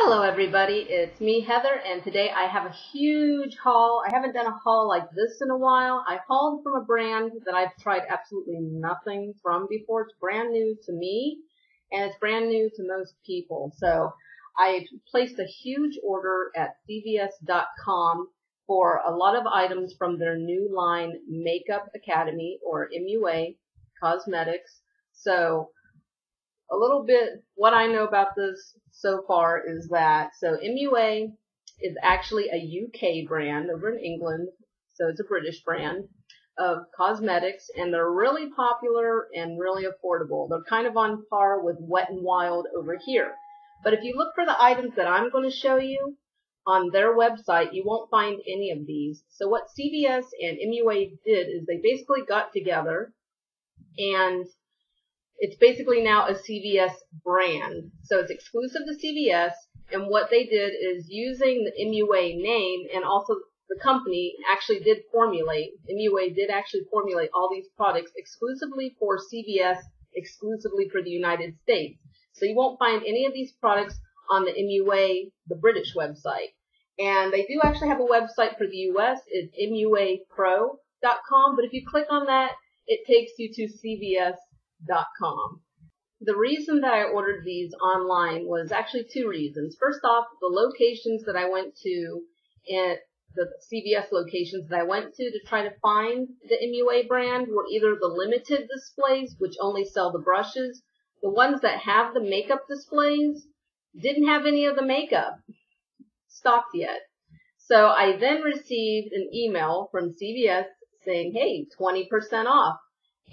Hello everybody, it's me Heather, and today I have a huge haul. I haven't done a haul like this in a while. I hauled from a brand that I've tried absolutely nothing from before. It's brand new to me, and it's brand new to most people. So I placed a huge order at CVS.com for a lot of items from their new line Makeup Academy, or MUA Cosmetics. So a little bit what I know about this so far is that, MUA is actually a UK brand over in England, so it's a British brand of cosmetics, and they're really popular and really affordable. They're kind of on par with Wet n Wild over here. But if you look for the items that I'm going to show you on their website, you won't find any of these. So what CVS and MUA did is they basically got together, and it's basically now a CVS brand. So it's exclusive to CVS, and what they did is, using the MUA name and also the company actually did formulate, MUA did actually formulate all these products exclusively for CVS, exclusively for the United States. So you won't find any of these products on the MUA, the British website. And they do actually have a website for the US. It's MUApro.com, but if you click on that, it takes you to CVS.com. The reason that I ordered these online was actually two reasons. First off, the locations that I went to, the CVS locations that I went to try to find the MUA brand, were either the limited displays, which only sell the brushes. The ones that have the makeup displays didn't have any of the makeup stocked yet. So I then received an email from CVS saying, hey, 20% off.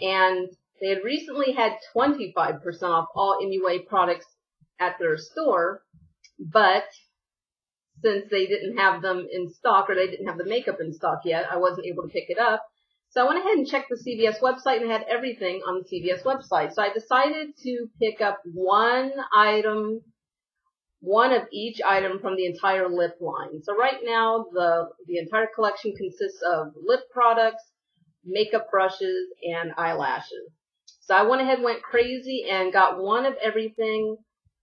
And they had recently had 25% off all MUA products at their store, but since they didn't have them in stock, or they didn't have the makeup in stock yet, I wasn't able to pick it up. So I went ahead and checked the CVS website, and it had everything on the CVS website. So I decided to pick up one item, one of each item from the entire lip line. So right now, the entire collection consists of lip products, makeup brushes, and eyelashes. So I went ahead and went crazy and got one of everything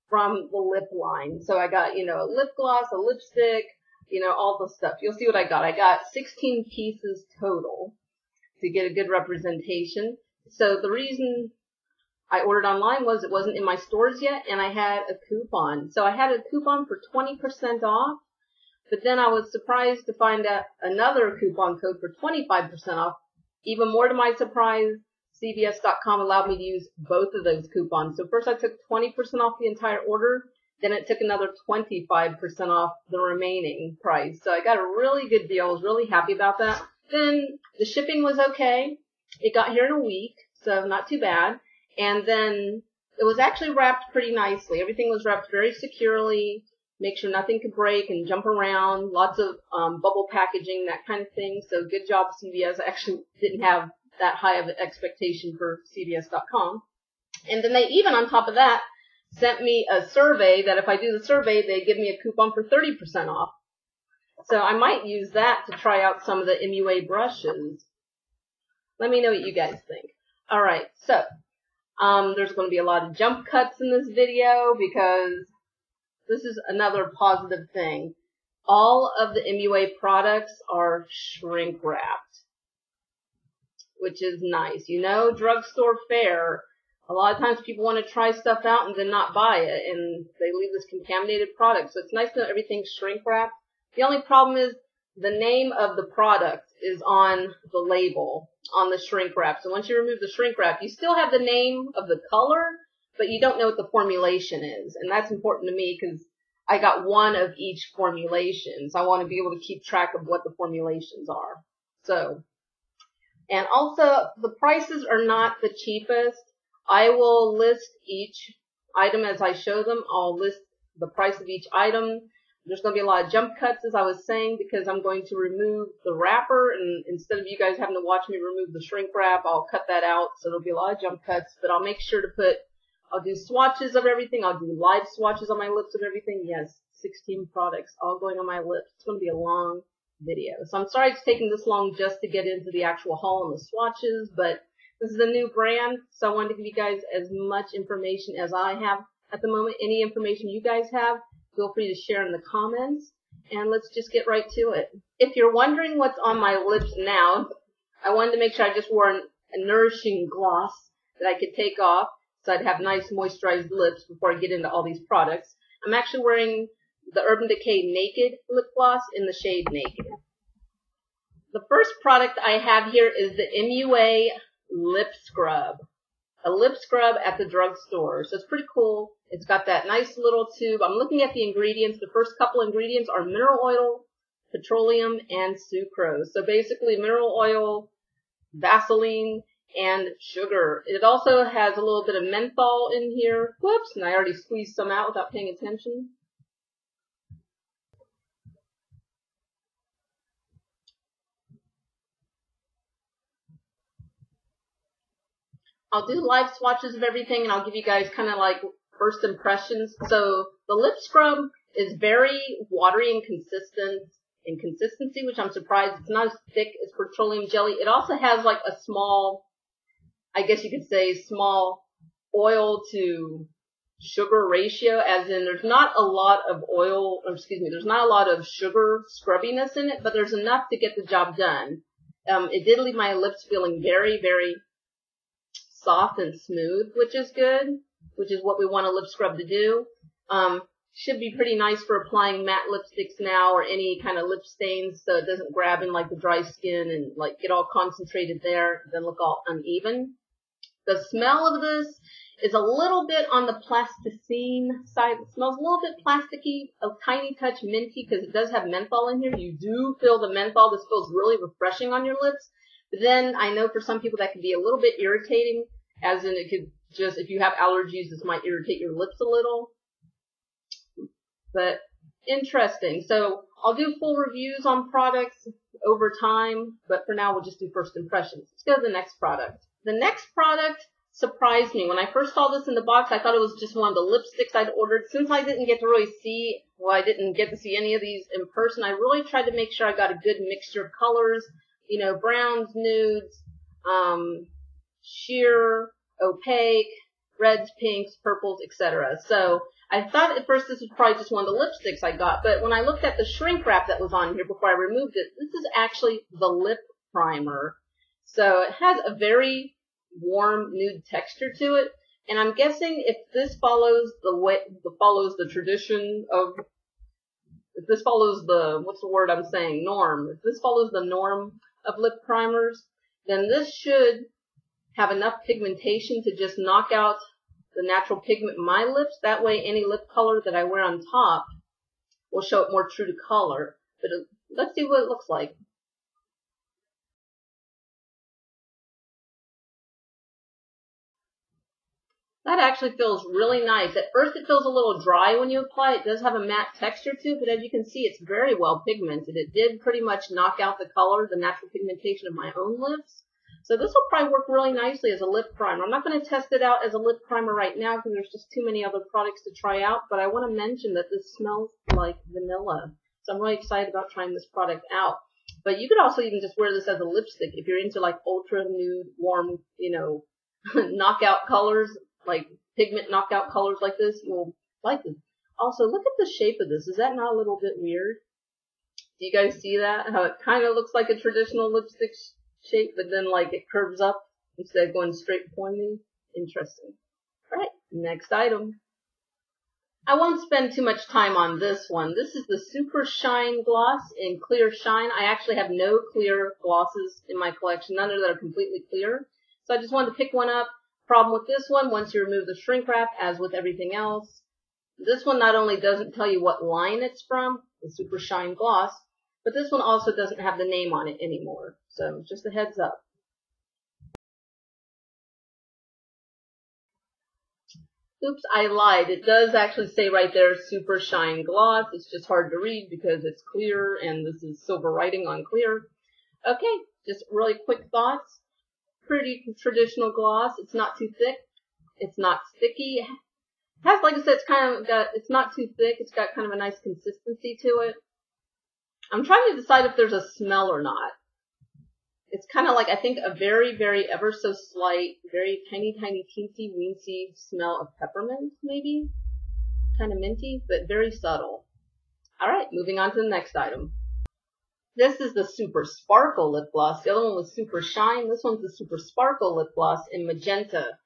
from the lip line. So I got, a lip gloss, a lipstick, all the stuff. You'll see what I got. I got 16 pieces total to get a good representation. So the reason I ordered online was it wasn't in my stores yet, and I had a coupon. So I had a coupon for 20% off, but then I was surprised to find out another coupon code for 25% off. Even more to my surprise, CVS.com allowed me to use both of those coupons. So first I took 20% off the entire order, then it took another 25% off the remaining price. So I got a really good deal. I was really happy about that. Then the shipping was okay. It got here in a week, so not too bad. And then it was actually wrapped pretty nicely. Everything was wrapped very securely, make sure nothing could break and jump around, lots of bubble packaging, that kind of thing. So good job, CVS. I actually didn't have that high of an expectation for CVS.com. And then they even, on top of that, sent me a survey that if I do the survey, they give me a coupon for 30% off. So I might use that to try out some of the MUA brushes. Let me know what you guys think. All right, so there's going to be a lot of jump cuts in this video because this is another positive thing. All of the MUA products are shrink wrapped, which is nice. Drugstore fare, a lot of times people want to try stuff out and then not buy it, and they leave this contaminated product. So it's nice to know everything's shrink wrapped. The only problem is the name of the product is on the label, on the shrink wrap. So once you remove the shrink wrap, you still have the name of the color, but you don't know what the formulation is. And that's important to me because I got one of each formulation. So I want to be able to keep track of what the formulations are. And also, the prices are not the cheapest. I will list each item as I show them. I'll list the price of each item. There's going to be a lot of jump cuts, as I was saying, because I'm going to remove the wrapper. And instead of you guys having to watch me remove the shrink wrap, I'll cut that out. So there'll be a lot of jump cuts. But I'll make sure to I'll do swatches of everything. I'll do live swatches on my lips of everything. Yes, 16 products all going on my lips. It's going to be a long video. So I'm sorry it's taking this long just to get into the actual haul and the swatches, but this is a new brand, so I wanted to give you guys as much information as I have at the moment. Any information you guys have, feel free to share in the comments. And let's just get right to it. If you're wondering what's on my lips now, I wanted to make sure I just wore a nourishing gloss that I could take off so I'd have nice moisturized lips before I get into all these products. I'm actually wearing the Urban Decay Naked Lip Gloss in the shade Naked. The first product I have here is the MUA Lip Scrub. A lip scrub at the drugstore. So it's pretty cool. It's got that nice little tube. I'm looking at the ingredients. The first couple ingredients are mineral oil, petroleum, and sucrose. So basically mineral oil, Vaseline, and sugar. It also has a little bit of menthol in here. Whoops, and I already squeezed some out without paying attention. I'll do live swatches of everything, and I'll give you guys kind of like first impressions. So the lip scrub is very watery and consistent in consistency, which I'm surprised. It's not as thick as petroleum jelly. It also has like a small, I guess you could say, small oil to sugar ratio, as in there's not a lot of oil, or excuse me, there's not a lot of sugar scrubbiness in it, but there's enough to get the job done. It did leave my lips feeling very, very soft and smooth, which is good, which is what we want a lip scrub to do. Should be pretty nice for applying matte lipsticks now or any kind of lip stains, so it doesn't grab in like the dry skin and like get all concentrated there, then look all uneven. The smell of this is a little bit on the plasticine side. It smells a little bit plasticky, a tiny touch minty, because it does have menthol in here. You do feel the menthol. This feels really refreshing on your lips. But then I know for some people that can be a little bit irritating, as in it could just, if you have allergies, this might irritate your lips a little. But interesting. So I'll do full reviews on products over time, but for now we'll just do first impressions. Let's go to the next product. The next product surprised me. When I first saw this in the box, I thought it was just one of the lipsticks I'd ordered. Since I didn't get to really see, well, I didn't get to see any of these in person, I really tried to make sure I got a good mixture of colors. You know, browns, nudes, sheer, opaque, reds, pinks, purples, etc. So I thought at first this was probably just one of the lipsticks I got, but when I looked at the shrink wrap that was on here before I removed it, this is actually the lip primer. So it has a very warm nude texture to it, and I'm guessing if this follows the tradition of, if this follows the, what's the word I'm saying, norm, if this follows the norm of lip primers, then this should have enough pigmentation to just knock out the natural pigment in my lips. That way any lip color that I wear on top will show it more true to color. But let's see what it looks like. That actually feels really nice. At first it feels a little dry when you apply it. It does have a matte texture to it, but as you can see, it's very well pigmented. It did pretty much knock out the color, the natural pigmentation of my own lips. So this will probably work really nicely as a lip primer. I'm not going to test it out as a lip primer right now because there's just too many other products to try out, but I want to mention that this smells like vanilla. So I'm really excited about trying this product out. But you could also even just wear this as a lipstick if you're into like ultra nude, warm, you know, knockout colors, like pigment knockout colors like this. You'll like this. Also, look at the shape of this. Is that not a little bit weird? Do you guys see that? How it kind of looks like a traditional lipstick shape, but then like it curves up instead of going straight pointy. Interesting. All right, next item. I won't spend too much time on this one. This is the Super Shine Gloss in Clear Shine. I actually have no clear glosses in my collection, none that are completely clear. So I just wanted to pick one up. Problem with this one, once you remove the shrink wrap, as with everything else, this one not only doesn't tell you what line it's from, the Super Shine Gloss, but this one also doesn't have the name on it anymore. So just a heads up. Oops, I lied. It does actually say right there, Super Shine Gloss. It's just hard to read because it's clear and this is silver writing on clear. Okay, just really quick thoughts. Pretty traditional gloss. It's not too thick. It's not sticky. It has, like I said, it's not too thick. It's got kind of a nice consistency to it. I'm trying to decide if there's a smell or not. It's kind of like, I think, a very, very ever so slight, very tiny, tiny, teensy, weensy smell of peppermint, maybe. kind of minty, but very subtle. All right, moving on to the next item. This is the Super Sparkle Lip Gloss. The other one was Super Shine. This one's the Super Sparkle Lip Gloss in Magenta.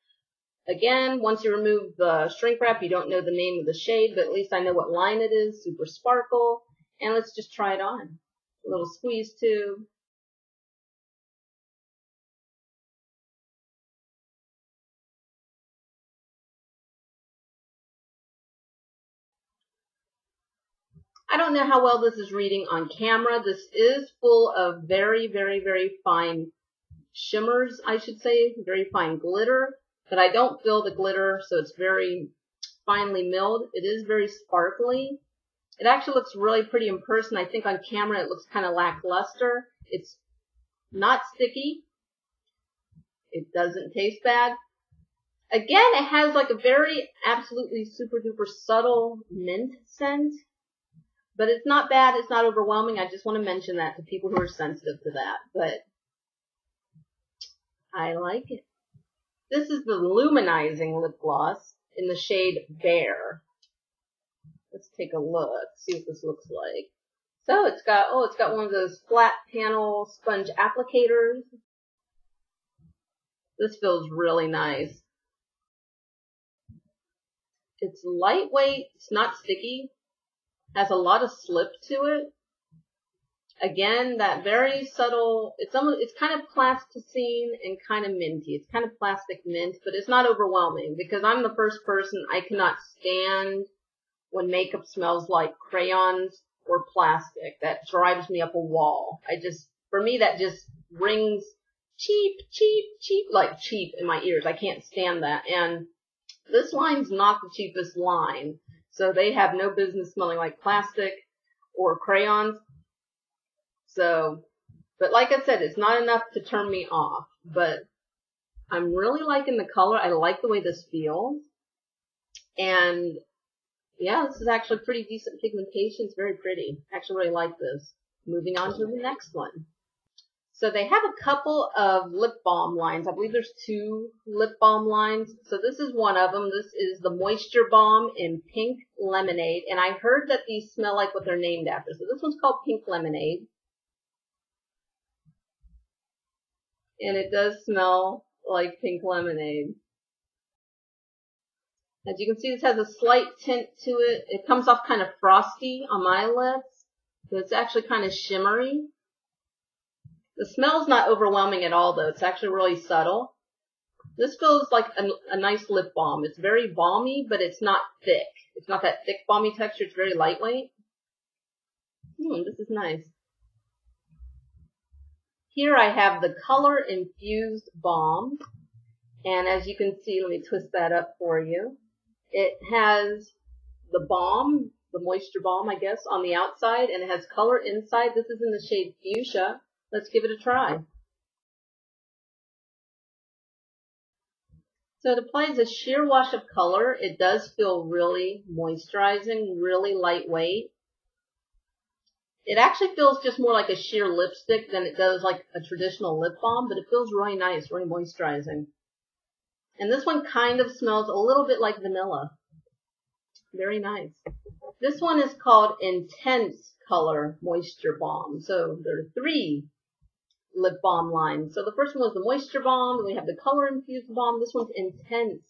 Again, once you remove the shrink wrap, you don't know the name of the shade, but at least I know what line it is, Super Sparkle. And let's just try it on. A little squeeze tube. I don't know how well this is reading on camera. This is full of very, very, very fine shimmers, I should say, very fine glitter, but I don't feel the glitter, so it's very finely milled. It is very sparkly. It actually looks really pretty in person. I think on camera it looks kind of lackluster. It's not sticky. It doesn't taste bad. Again, it has like a very absolutely super duper subtle mint scent. But it's not bad, it's not overwhelming. I just want to mention that to people who are sensitive to that. But I like it. This is the Luminizing Lip Gloss in the shade Bear. Let's take a look, see what this looks like. So it's got one of those flat panel sponge applicators. This feels really nice. It's lightweight, it's not sticky. Has a lot of slip to it. Again, that very subtle, it's kind of plasticine and kind of minty. It's kind of plastic mint, but it's not overwhelming because I'm the first person, I cannot stand when makeup smells like crayons or plastic. That drives me up a wall. For me, that just rings cheap, cheap, cheap, like cheap in my ears. I can't stand that. And this line's not the cheapest line. So they have no business smelling like plastic or crayons. So, but like I said, it's not enough to turn me off. But I'm really liking the color. I like the way this feels. And yeah, this is actually pretty decent pigmentation. It's very pretty. I actually really like this. Moving on to the next one. So they have a couple of lip balm lines. I believe there's 2 lip balm lines. So this is one of them. This is the Moisture Balm in Pink Lemonade. And I heard that these smell like what they're named after. So this one's called Pink Lemonade. And it does smell like pink lemonade. As you can see, this has a slight tint to it. It comes off kind of frosty on my lips. So it's actually kind of shimmery. The smell's not overwhelming at all, though. It's actually really subtle. This feels like a nice lip balm. It's very balmy, but it's not thick. It's not that thick balmy texture. It's very lightweight. This is nice. Here I have the Color Infused Balm. And as you can see, let me twist that up for you. It has the balm, the moisture balm, I guess, on the outside, and it has color inside. This is in the shade Fuchsia. Let's give it a try. So it applies a sheer wash of color. It does feel really moisturizing, really lightweight. It actually feels just more like a sheer lipstick than it does like a traditional lip balm, but it feels really nice, really moisturizing. And this one kind of smells a little bit like vanilla. Very nice. This one is called Intense Color Moisture Balm. So there are 3 lip balm lines. So the first one was the Moisture Balm. Then we have the Color Infused Balm. This one's Intense.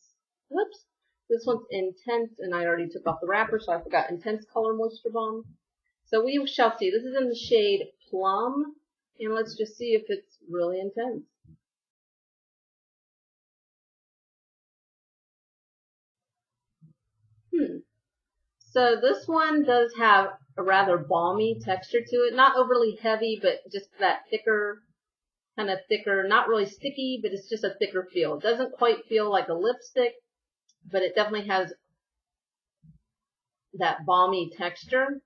Whoops. This one's Intense, and I already took off the wrapper, so I forgot. Intense Color Moisture Balm. So we shall see. This is in the shade Plum, and let's just see if it's really intense. So this one does have a rather balmy texture to it. Not overly heavy, but just that thicker, kind of thicker, not really sticky, but it's just a thicker feel. It doesn't quite feel like a lipstick, but it definitely has that balmy texture.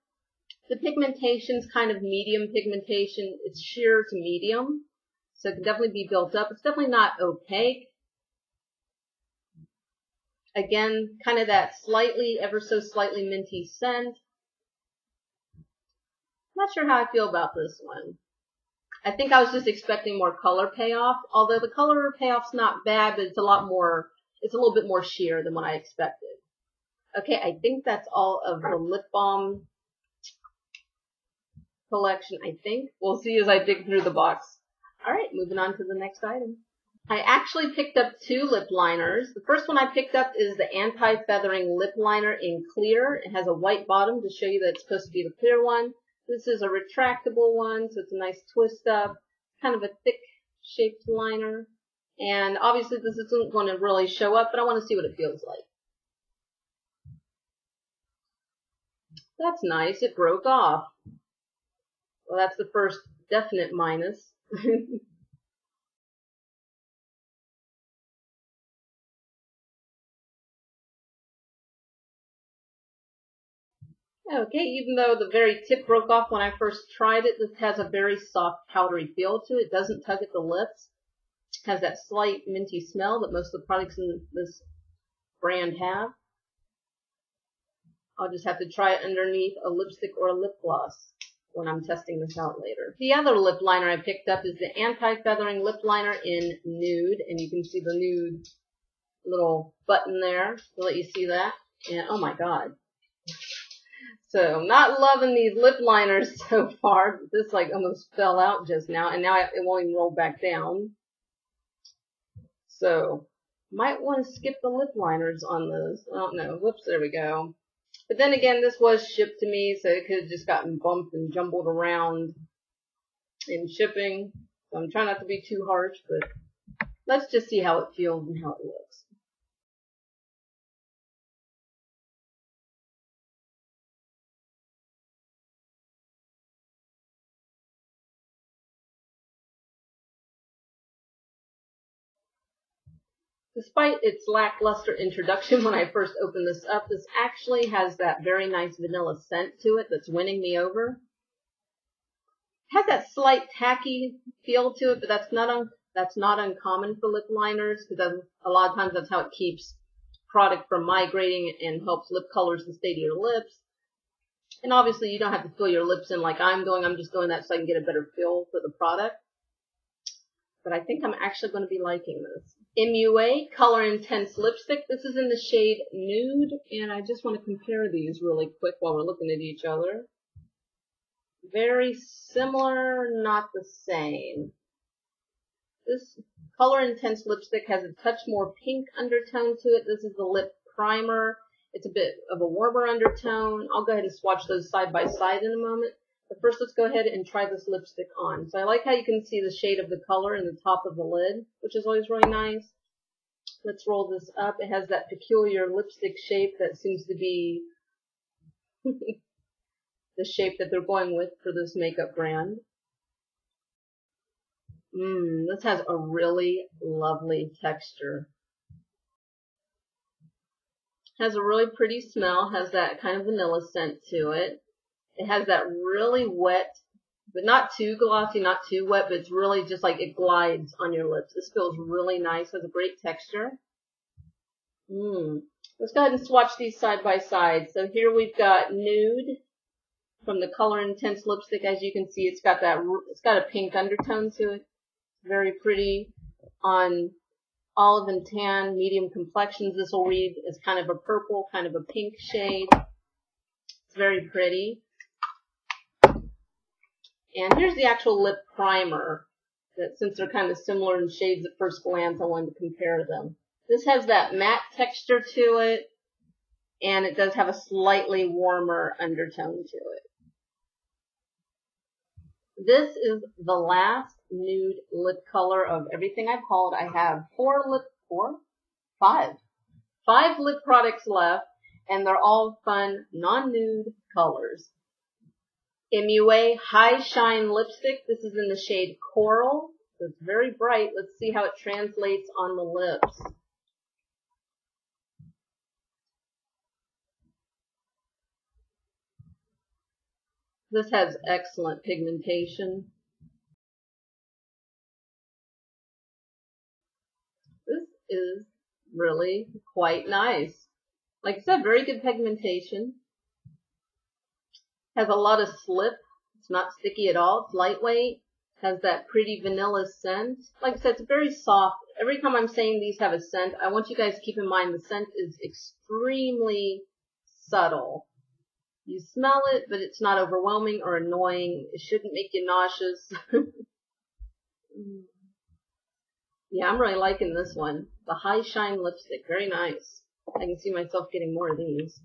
The pigmentation's kind of medium pigmentation. It's sheer to medium, so it can definitely be built up. It's definitely not opaque. Again, kind of that slightly, ever so slightly minty scent. Not sure how I feel about this one. I think I was just expecting more color payoff, although the color payoff's not bad, but it's a little bit more sheer than what I expected. Okay, I think that's all of the lip balm collection, I think. We'll see as I dig through the box. Alright, moving on to the next item. I actually picked up 2 lip liners. The first one I picked up is the Anti-Feathering Lip Liner in clear. It has a white bottom to show you that it's supposed to be the clear one. This is a retractable one, so it's a nice twist up. Kind of a thick shaped liner. And obviously this isn't going to really show up, but I want to see what it feels like. That's nice, it broke off. Well, that's the first definite minus. Okay, even though the very tip broke off when I first tried it, this has a very soft, powdery feel to it. It doesn't tug at the lips. It has that slight minty smell that most of the products in this brand have. I'll just have to try it underneath a lipstick or a lip gloss when I'm testing this out later. The other lip liner I picked up is the Anti-Feathering Lip Liner in Nude, and you can see the Nude little button there to let you see that. And oh my god. So I'm not loving these lip liners so far. This like almost fell out just now, and now it won't even roll back down. So might want to skip the lip liners on those. I don't know. Whoops, there we go. But then again, this was shipped to me, so it could have just gotten bumped and jumbled around in shipping. So I'm trying not to be too harsh, but let's just see how it feels and how it looks. Despite its lackluster introduction when I first opened this up, this actually has that very nice vanilla scent to it that's winning me over. It has that slight tacky feel to it, but that's not uncommon for lip liners, because a lot of times that's how it keeps product from migrating and helps lip colors to stay to your lips. And obviously you don't have to fill your lips in like I'm doing. I'm just doing that so I can get a better feel for the product. But I think I'm actually going to be liking this. MUA Color Intense Lipstick. This is in the shade Nude, and I just want to compare these really quick while we're looking at each other. Very similar, not the same. This Color Intense lipstick has a touch more pink undertone to it. This is the Lip Primer. It's a bit of a warmer undertone. I'll go ahead and swatch those side by side in a moment. But first, let's go ahead and try this lipstick on. So I like how you can see the shade of the color in the top of the lid, which is always really nice. Let's roll this up. It has that peculiar lipstick shape that seems to be the shape that they're going with for this makeup brand. This has a really lovely texture. Has a really pretty smell, has that kind of vanilla scent to it. It has that really wet, but not too glossy, not too wet, but it's really just like it glides on your lips. This feels really nice, has a great texture. Let's go ahead and swatch these side by side. So here we've got Nude from the Color Intense lipstick. As you can see, it's got a pink undertone to it. Very pretty on olive and tan, medium complexions. This will read as kind of a purple, kind of a pink shade. It's very pretty. And here's the actual lip primer, that since they're kind of similar in shades at first glance, I wanted to compare them. This has that matte texture to it, and it does have a slightly warmer undertone to it. This is the last nude lip color of everything I've hauled. I have five lip products left, and they're all fun, non-nude colors. MUA High Shine Lipstick. This is in the shade Coral. So it's very bright. Let's see how it translates on the lips. This has excellent pigmentation. This is really quite nice. Like I said, very good pigmentation. Has a lot of slip. It's not sticky at all. It's lightweight. Has that pretty vanilla scent. Like I said, it's very soft. Every time I'm saying these have a scent, I want you guys to keep in mind the scent is extremely subtle. You smell it, but it's not overwhelming or annoying. It shouldn't make you nauseous. Yeah, I'm really liking this one. The High Shine Lipstick. Very nice. I can see myself getting more of these.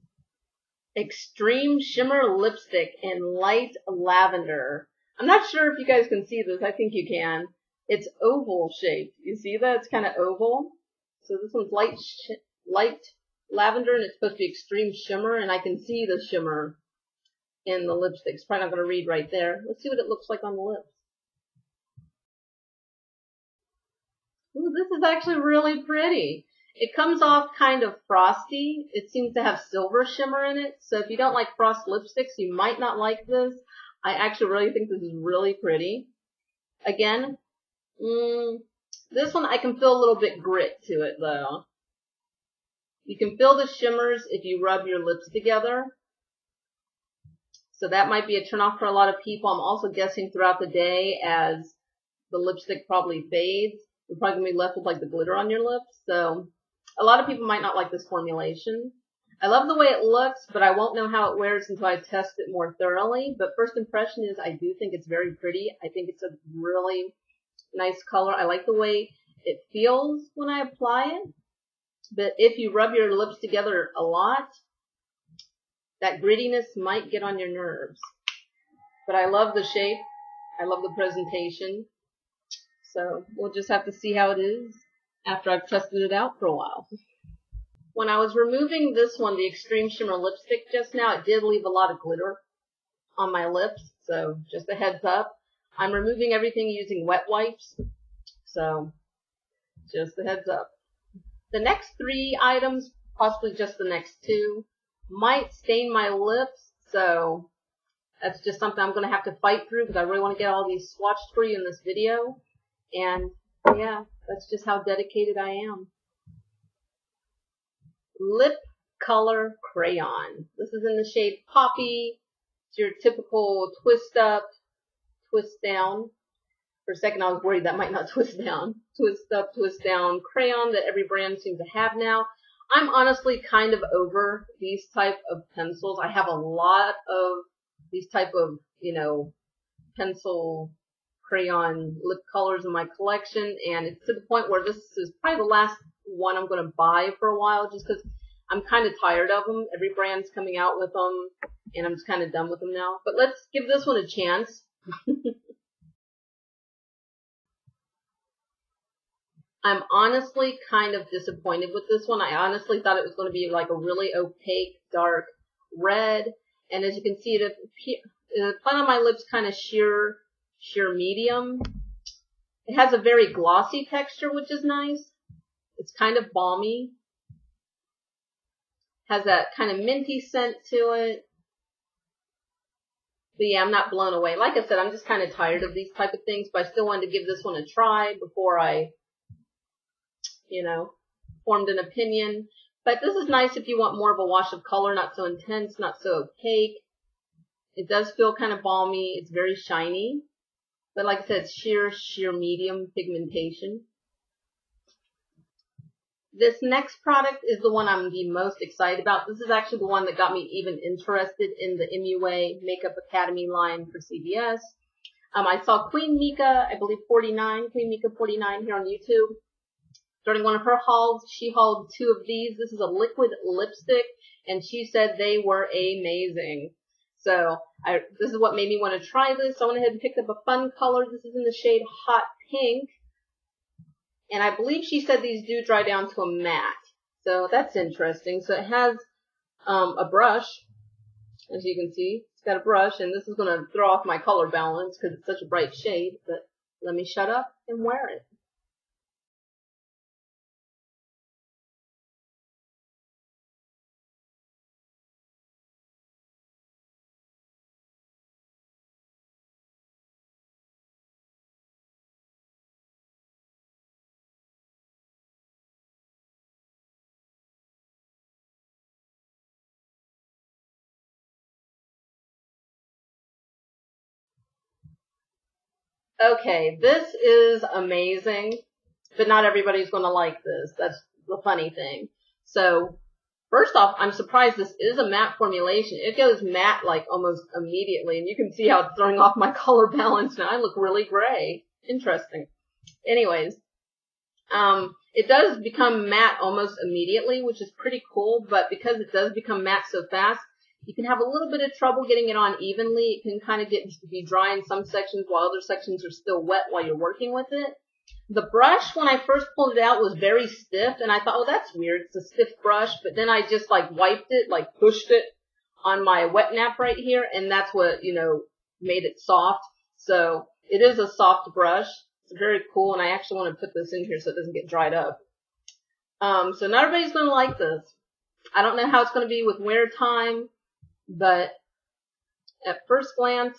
Extreme Shimmer Lipstick in Light Lavender. I'm not sure if you guys can see this. I think you can. It's oval shaped. You see that? It's kind of oval. So this one's light lavender, and it's supposed to be extreme shimmer, and I can see the shimmer in the lipstick. It's probably not going to read right there. Let's see what it looks like on the lips. Ooh, this is actually really pretty. It comes off kind of frosty. It seems to have silver shimmer in it. So if you don't like frost lipsticks, you might not like this. I actually really think this is really pretty. Again, this one I can feel a little bit grit to it though. You can feel the shimmers if you rub your lips together. So that might be a turnoff for a lot of people. I'm also guessing throughout the day as the lipstick probably fades, you're probably going to be left with like the glitter on your lips. So a lot of people might not like this formulation. I love the way it looks, but I won't know how it wears until I test it more thoroughly. But first impression is I do think it's very pretty. I think it's a really nice color. I like the way it feels when I apply it. But if you rub your lips together a lot, that grittiness might get on your nerves. But I love the shape. I love the presentation. So we'll just have to see how it is after I've tested it out for a while. When I was removing this one, the Extreme Shimmer Lipstick just now, it did leave a lot of glitter on my lips. So just a heads up. I'm removing everything using wet wipes. So just a heads up. The next 3 items, possibly just the next 2, might stain my lips. So that's just something I'm going to have to fight through because I really want to get all these swatched for you in this video. And yeah, that's just how dedicated I am. Lip Color Crayon. This is in the shade Poppy. It's your typical twist up, twist down. For a second I was worried that might not twist down. Twist up, twist down crayon that every brand seems to have now. I'm honestly kind of over these type of pencils. I have a lot of these type of, pencil crayon lip colors in my collection, and it's to the point where this is probably the last one I'm going to buy for a while just because I'm kind of tired of them. Every brand's coming out with them, and I'm just kind of done with them now. But let's give this one a chance. I'm honestly kind of disappointed with this one. I honestly thought it was going to be like a really opaque, dark red. And as you can see, it applied on my lips kind of sheer medium. It has a very glossy texture, which is nice. It's kind of balmy. Has that kind of minty scent to it. But yeah, I'm not blown away. Like I said, I'm just kind of tired of these type of things, but I still wanted to give this one a try before I formed an opinion. But this is nice if you want more of a wash of color, not so intense, not so opaque. It does feel kind of balmy. It's very shiny. But like I said, it's sheer medium pigmentation. This next product is the one I'm the most excited about. This is actually the one that got me even interested in the MUA Makeup Academy line for CVS. I saw Queen Mika, I believe 49, Queen Mika 49 here on YouTube. During one of her hauls, she hauled 2 of these. This is a liquid lipstick, and she said they were amazing. So this is what made me want to try this. So I went ahead and picked up a fun color. This is in the shade Hot Pink. And I believe she said these do dry down to a matte. So that's interesting. So it has a brush, as you can see. It's got a brush, and this is going to throw off my color balance because it's such a bright shade. But let me shut up and wear it. Okay, this is amazing, but not everybody's going to like this. That's the funny thing. So First off, I'm surprised this is a matte formulation. It goes matte like almost immediately, and you can see how it's throwing off my color balance now. I look really gray. Interesting. Anyways, it does become matte almost immediately, which is pretty cool, but because it does become matte so fast, you can have a little bit of trouble getting it on evenly. It can kind of be dry in some sections while other sections are still wet while you're working with it. The brush, when I first pulled it out, was very stiff, and I thought, oh, that's weird. It's a stiff brush, but then I just like wiped it, like pushed it on my wet nap right here, and that's what, you know, made it soft. So it is a soft brush. It's very cool, and I actually want to put this in here so it doesn't get dried up. So not everybody's going to like this. I don't know how it's going to be with wear time, but at first glance,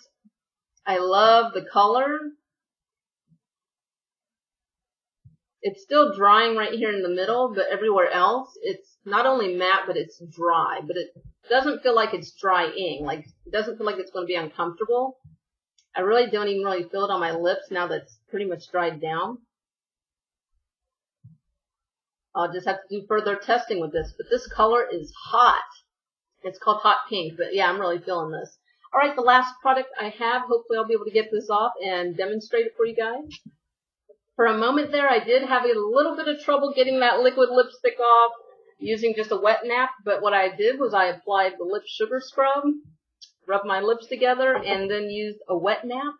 I love the color. It's still drying right here in the middle, but everywhere else, it's not only matte, but it's dry. But it doesn't feel like it's drying. Like, it doesn't feel like it's going to be uncomfortable. I really don't even really feel it on my lips now that it's pretty much dried down. I'll just have to do further testing with this. But this color is hot. It's called Hot Pink, but yeah, I'm really feeling this. All right, the last product I have, hopefully I'll be able to get this off and demonstrate it for you guys. For a moment there, I did have a little bit of trouble getting that liquid lipstick off using just a wet nap, but what I did was I applied the lip sugar scrub, rubbed my lips together, and then used a wet nap,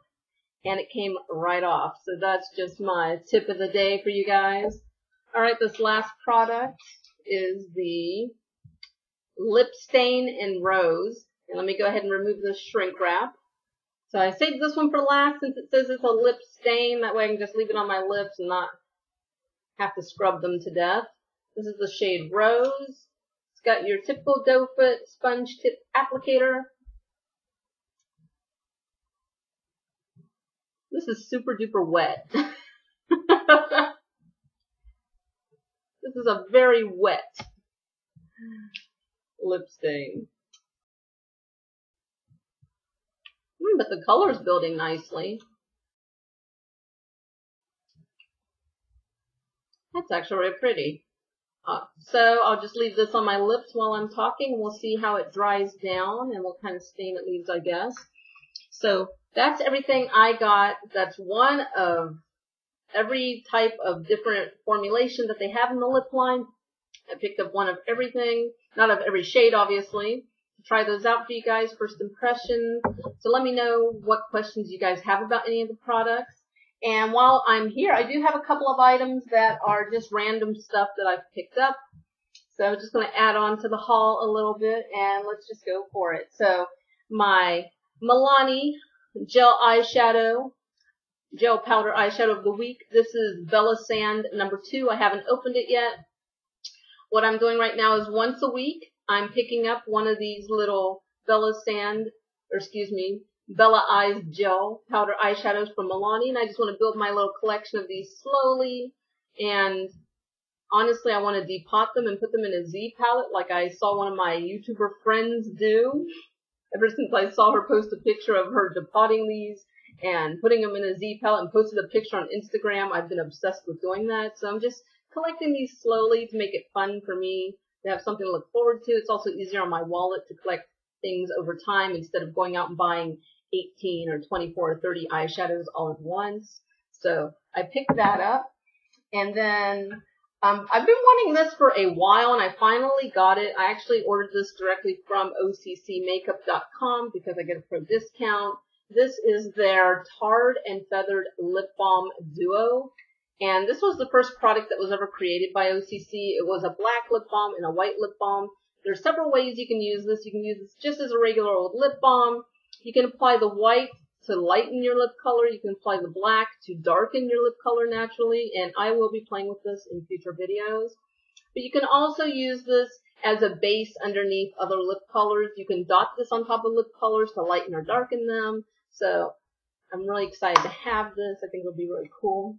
and it came right off. So that's just my tip of the day for you guys. All right, this last product is the Lip Stain in Rose. And let me go ahead and remove this shrink wrap. So I saved this one for last since it says it's a lip stain. That way I can just leave it on my lips and not have to scrub them to death. This is the shade Rose. It's got your typical doe foot sponge tip applicator. This is super duper wet. This is a very wet lip stain. But the color's building nicely. That's actually really pretty. So I'll just leave this on my lips while I'm talking. We'll see how it dries down and what kind of stain it leaves, I guess. So that's everything I got. That's one of every type of different formulation that they have in the lip line. I picked up one of everything, not of every shade, obviously. Try those out for you guys, first impressions. So let me know what questions you guys have about any of the products. And while I'm here, I do have a couple of items that are just random stuff that I've picked up. So I'm just going to add on to the haul a little bit, and let's just go for it. So my Milani gel eyeshadow, gel powder eyeshadow of the week. This is Bella Sand number 2. I haven't opened it yet. What I'm doing right now is once a week, I'm picking up one of these little Bella Eyes gel powder eyeshadows from Milani, and I just want to build my little collection of these slowly. And honestly, I want to depot them and put them in a Z palette like I saw one of my YouTuber friends do. Ever since I saw her post a picture of her depotting these and putting them in a Z palette and posted a picture on Instagram, I've been obsessed with doing that. So I'm just collecting these slowly to make it fun for me, to have something to look forward to. It's also easier on my wallet to collect things over time instead of going out and buying 18 or 24 or 30 eyeshadows all at once. So I picked that up. And then I've been wanting this for a while, and I finally got it. I actually ordered this directly from OCCmakeup.com because I get a pro discount. This is their Tarred and Feathered Lip Balm Duo. And this was the first product that was ever created by OCC. It was a black lip balm and a white lip balm. There's several ways you can use this. You can use this just as a regular old lip balm. You can apply the white to lighten your lip color. You can apply the black to darken your lip color naturally. And I will be playing with this in future videos. But you can also use this as a base underneath other lip colors. You can dot this on top of lip colors to lighten or darken them. So I'm really excited to have this. I think it'll be really cool.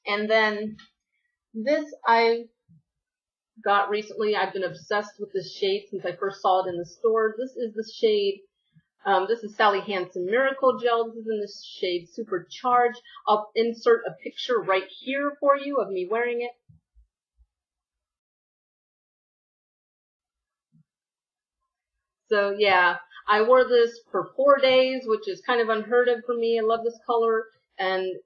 And then this I got recently. I've been obsessed with this shade since I first saw it in the store. This is the shade, this is Sally Hansen Miracle Gel. This is in this shade Supercharged. I'll insert a picture right here for you of me wearing it. So yeah, I wore this for 4 days, which is kind of unheard of for me. I love this color, and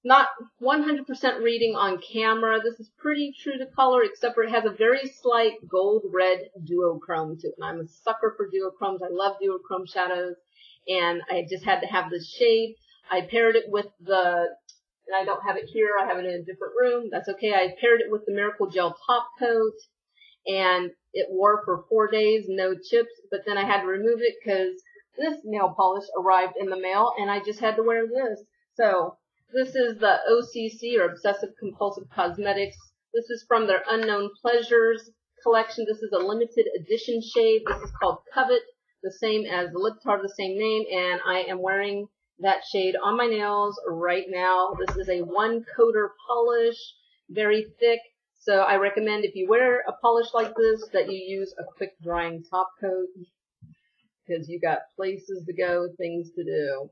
not 100% reading on camera. This is pretty true to color, except for it has a very slight gold-red duochrome to it. And I'm a sucker for duochromes. I love duochrome shadows, and I just had to have this shade. I paired it with and I don't have it here. I have it in a different room. That's okay. I paired it with the Miracle Gel top coat, and it wore for 4 days, no chips. But then I had to remove it because this nail polish arrived in the mail, and I just had to wear this. So this is the OCC, or Obsessive Compulsive Cosmetics. This is from their Unknown Pleasures collection. This is a limited edition shade. This is called Covet, the same as the lip tar, the same name, and I am wearing that shade on my nails right now. This is a 1-coater polish, very thick. So I recommend if you wear a polish like this that you use a quick drying top coat, because you got places to go, things to do.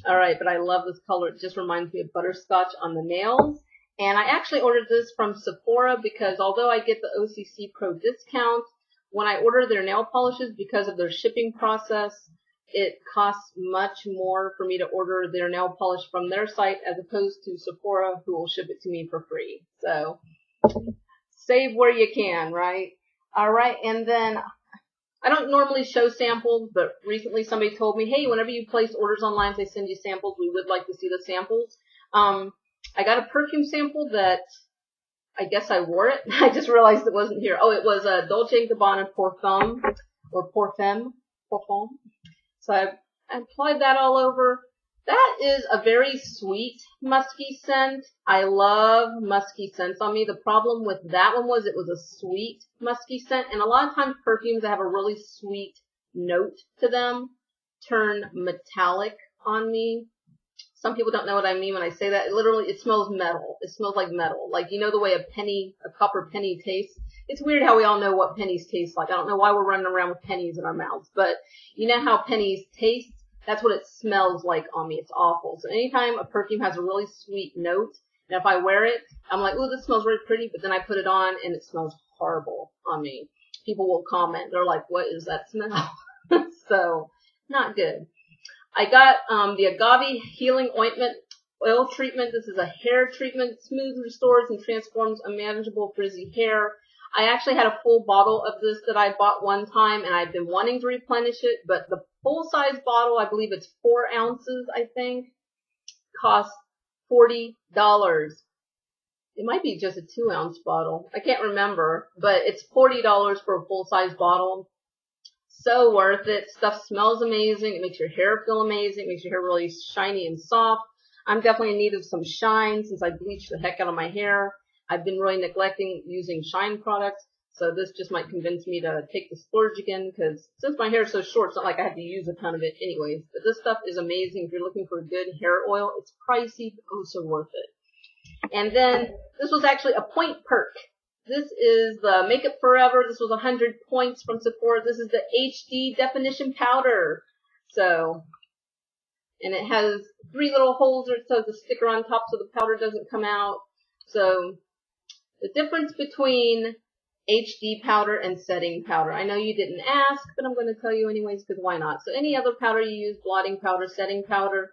All right, but I love this color. It just reminds me of butterscotch on the nails. And I actually ordered this from Sephora because although I get the OCC Pro discount, when I order their nail polishes, because of their shipping process, it costs much more for me to order their nail polish from their site as opposed to Sephora, who will ship it to me for free. So save where you can, right? All right, and then I don't normally show samples, but recently somebody told me, hey, whenever you place orders online, they send you samples. We would like to see the samples. I got a perfume sample that I guess I wore it. I just realized it wasn't here. Oh, it was a Dolce & Gabbana Parfum, or Parfum. So I applied that all over. That is a very sweet musky scent. I love musky scents on me. The problem with that one was it was a sweet musky scent. And a lot of times perfumes that have a really sweet note to them turn metallic on me. Some people don't know what I mean when I say that. It smells metal. It smells like metal. Like, you know the way a copper penny tastes? It's weird how we all know what pennies taste like. I don't know why we're running around with pennies in our mouths. But you know how pennies taste? That's what it smells like on me. It's awful. So anytime a perfume has a really sweet note, and if I wear it, I'm like, ooh, this smells really pretty, but then I put it on and it smells horrible on me. People will comment. They're like, what is that smell? So, not good. I got the Agave Healing Ointment Oil Treatment. This is a hair treatment. Smooth, restores, and transforms unmanageable frizzy hair. I actually had a full bottle of this that I bought one time, and I've been wanting to replenish it, but the full-size bottle, I believe it's 4 ounces, I think, costs $40. It might be just a 2-ounce bottle. I can't remember, but it's $40 for a full-size bottle. So worth it. Stuff smells amazing. It makes your hair feel amazing. It makes your hair really shiny and soft. I'm definitely in need of some shine since I bleached the heck out of my hair. I've been really neglecting using shine products, so this just might convince me to take the splurge again, because since my hair is so short, it's not like I have to use a ton of it anyways. But this stuff is amazing. If you're looking for a good hair oil, it's pricey, but oh so worth it. And then this was actually a point perk. This is the Makeup Forever. This was 100 points from Sephora. This is the HD definition powder. So, and it has 3 little holes or so the sticker on top so the powder doesn't come out. So, the difference between HD powder and setting powder. I know you didn't ask, but I'm going to tell you anyways, because why not? So any other powder you use, blotting powder, setting powder,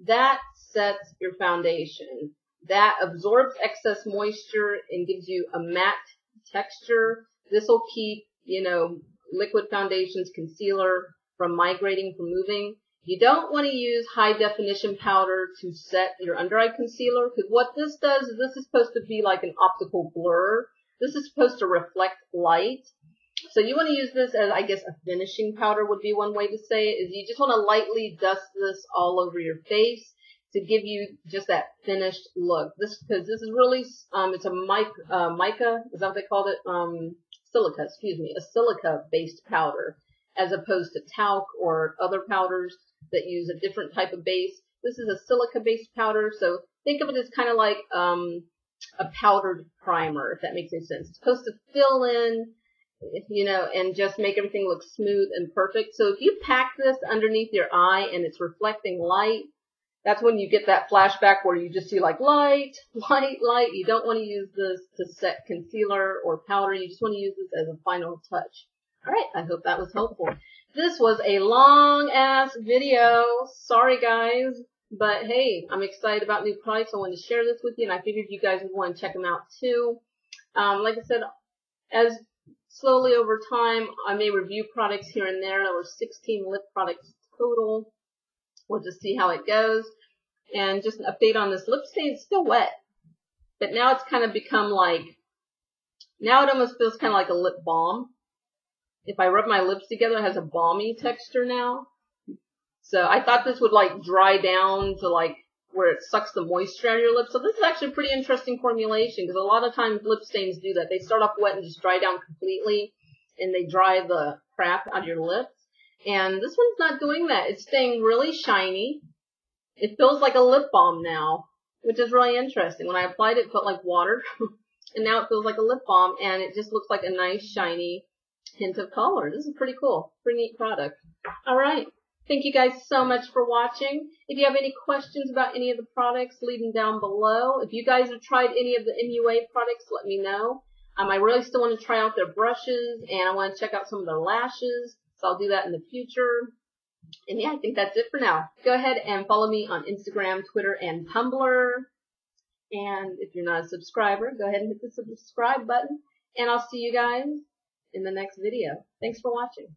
that sets your foundation. That absorbs excess moisture and gives you a matte texture. This will keep, liquid foundations, concealer from migrating, from moving. You don't want to use high definition powder to set your under eye concealer, because what this does is this is supposed to be like an optical blur. This is supposed to reflect light. So you want to use this as, I guess, a finishing powder would be one way to say it, is you just want to lightly dust this all over your face to give you just that finished look. Because this is really, it's a mica, is that what they called it? Silica, excuse me, a silica-based powder, as opposed to talc or other powders that use a different type of base. This is a silica-based powder, so think of it as kind of like a powdered primer, if that makes any sense. It's supposed to fill in, and just make everything look smooth and perfect. So if you pack this underneath your eye and it's reflecting light, that's when you get that flashback where you just see like light, light, light. You don't want to use this to set concealer or powder. You just want to use this as a final touch. All right, I hope that was helpful. This was a long ass video. Sorry guys. But hey, I'm excited about new products. I wanted to share this with you, and I figured you guys would want to check them out too. Like I said, as slowly over time, I may review products here and there. There were 16 lip products total. We'll just see how it goes. And just an update on this lip stain. It's still wet, but now it's kind of become like, now it almost feels kind of like a lip balm. If I rub my lips together, it has a balmy texture now. So I thought this would like dry down to like where it sucks the moisture out of your lips. So this is actually a pretty interesting formulation, because a lot of times lip stains do that. They start off wet and just dry down completely, and they dry the crap out of your lips. And this one's not doing that. It's staying really shiny. It feels like a lip balm now, which is really interesting. When I applied it, it felt like water, and now it feels like a lip balm, and it just looks like a nice shiny hint of color. This is pretty cool. Pretty neat product. All right. Thank you guys so much for watching. If you have any questions about any of the products, leave them down below. If you guys have tried any of the MUA products, let me know. I really still want to try out their brushes, and I want to check out some of their lashes, so I'll do that in the future. And yeah, I think that's it for now. Go ahead and follow me on Instagram, Twitter, and Tumblr. And if you're not a subscriber, go ahead and hit the subscribe button. And I'll see you guys in the next video. Thanks for watching.